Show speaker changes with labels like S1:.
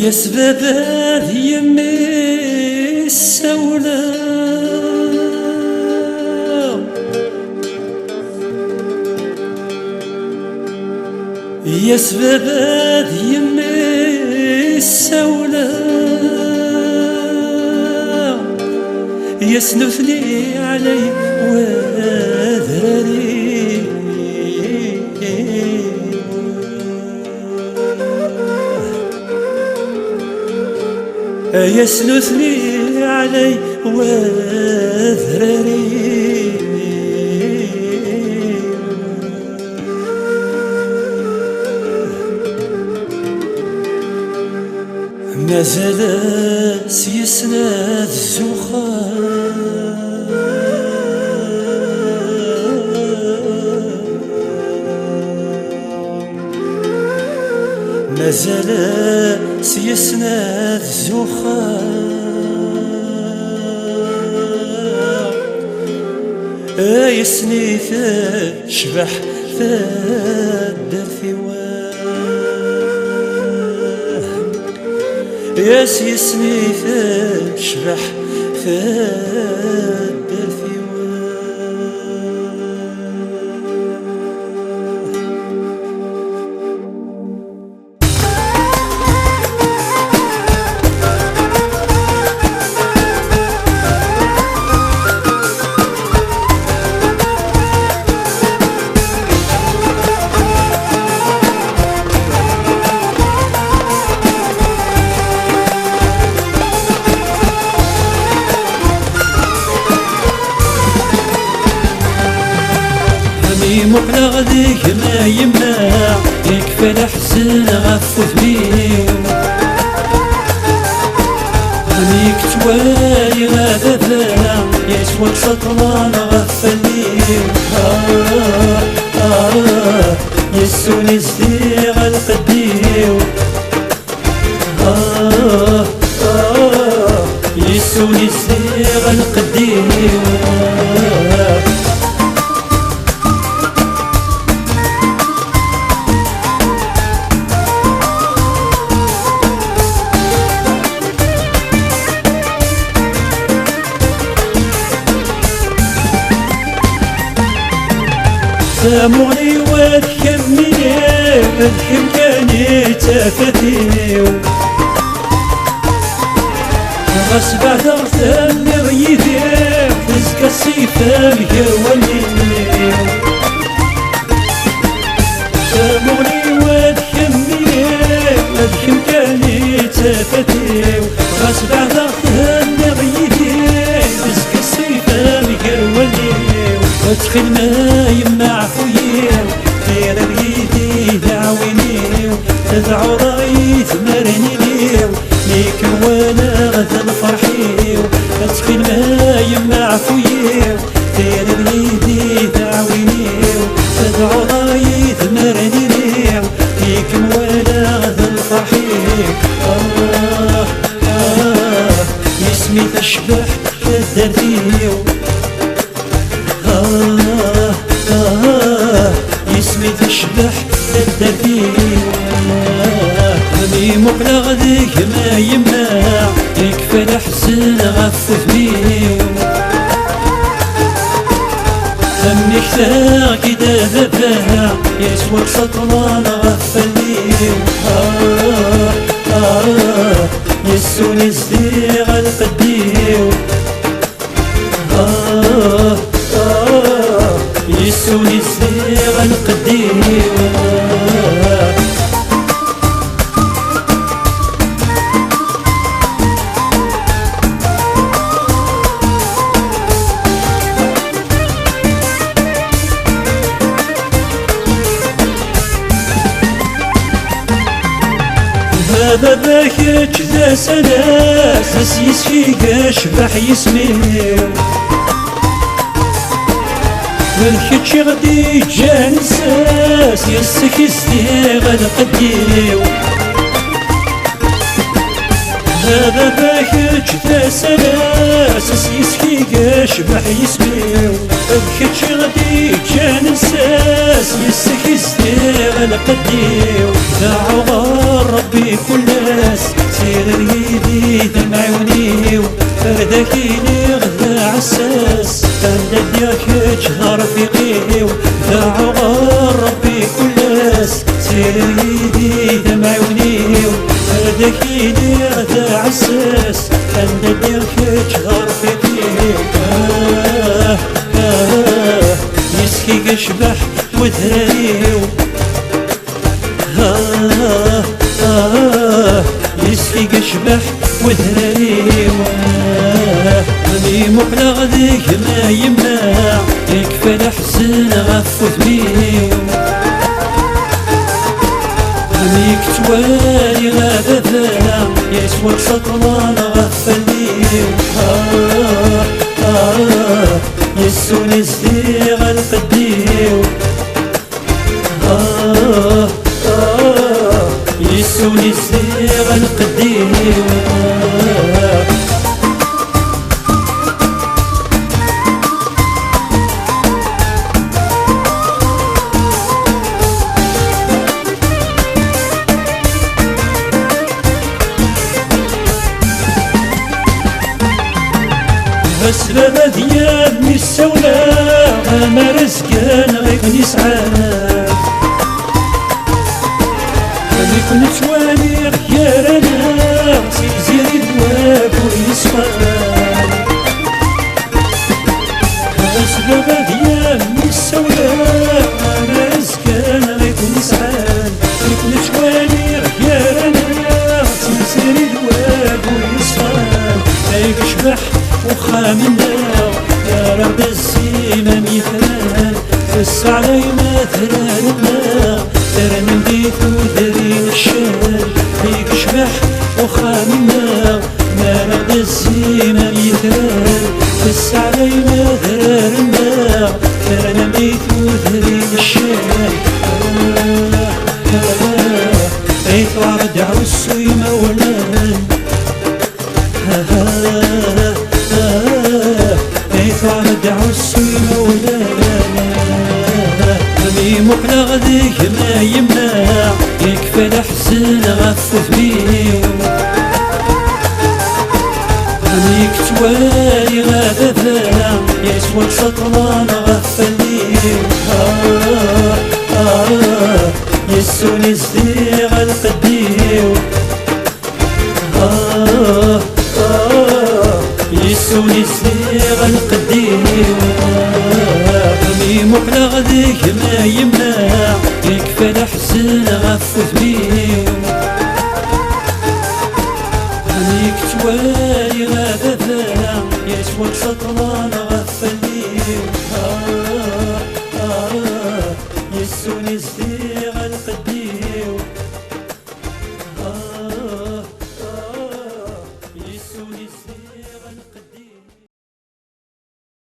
S1: يا سبابات يمي السولة يا سبابات يمي السولة يسلثني علي وذراري يسلثني علي وذراري ما زال سيسند الزخان ما زال سيسند الزخان يسني تشبح تدر ثواه يسني تشبح تدر ثواه مقلة غديك ما يمنع يكفى الحزن غف ثميو هنيك توالي غادا فاع يسوى سطران غف الليل يسوني صديق القديو يسوني صديق القديو ساموني وتكملي الحم كاني تفتيو غصب عثرت اللي غيثي تزكى الصيفة مكرولي ساموني وتكملي الحم كاني تفتيو غصب عثرت اللي غيثي تزكى الصيفة مكرولي وتخيل ما يما عفويا غير بيدي دعويني تدعو راي تمرني ليو ليك وانا غدا الفرحيو وتخيل ما يما عفويا غير بيدي دعويني تدعو راي تمرني ليو ليك وانا غدا الفرحيو اسمي تشبح كالدرديو اسمي تشبح للدرديو همي مقلة غديك ما يمنع يكفى الحزن غف ثميو همي كثار كدا ذباع يسوى سطران غف الليل يسوني صديق القديو يسوني صديق القديم هذا باكج ذا سلاس يسفيق اشبح يسميو ملكتش غدي جان الساس يسك يستيغ القديو هذا باكج ذا سلاس يسفيق اشبح يسميو ملكتش غدي جان الساس يسك يستيغ القديو دعوا ربي كل ناس هذاك اللي غدا عساس أنا دياك جهر في قيو داعو غير ربي كلاس سيريدي دمع ونيو هذاك اللي غدا عساس أنا دياك جهر في قيو يسكي قشبح وذراريو يسكي قشبح وذراريو راني مقلق ذيك ما يمنع يكفى الحزن غف وثميو راني كتوالي غابة يسوى سطلان غف الليل يسوني زديغ القديو يسوني زديغ القديو السلامة ديال ميساولا ما رزقان غير نسعان اللي كنت واني غيارنا سيزيد الواب ويصفان السلامة ديال ميساولا ما رزقان غير نسعان اللي كنت واني غيارنا سيزيد الواب ويصفان يشبح وخامنا يا رب الزينة مثال فس علي مثلنا ترن بيت ودرين الشال فيك شبح وخامنا يا رب الزينة مثال فس علي مثلنا ترن بيت ودرين الشال بيت وعرض عوسي مولان عسي مولانا راني مقلق ذيك ما يمنع يكفى الحزن غف وثميو راني كتوالي غابة يسوى سطلان غف الليل يسوني زديغ القديو يسوني زديغ القديو راني مقلق ذيك ما يمنع يكفى الحزن غف وثميو راني كتوالي غابة يسوى سطلان غف الليل يسوني زديغ القديو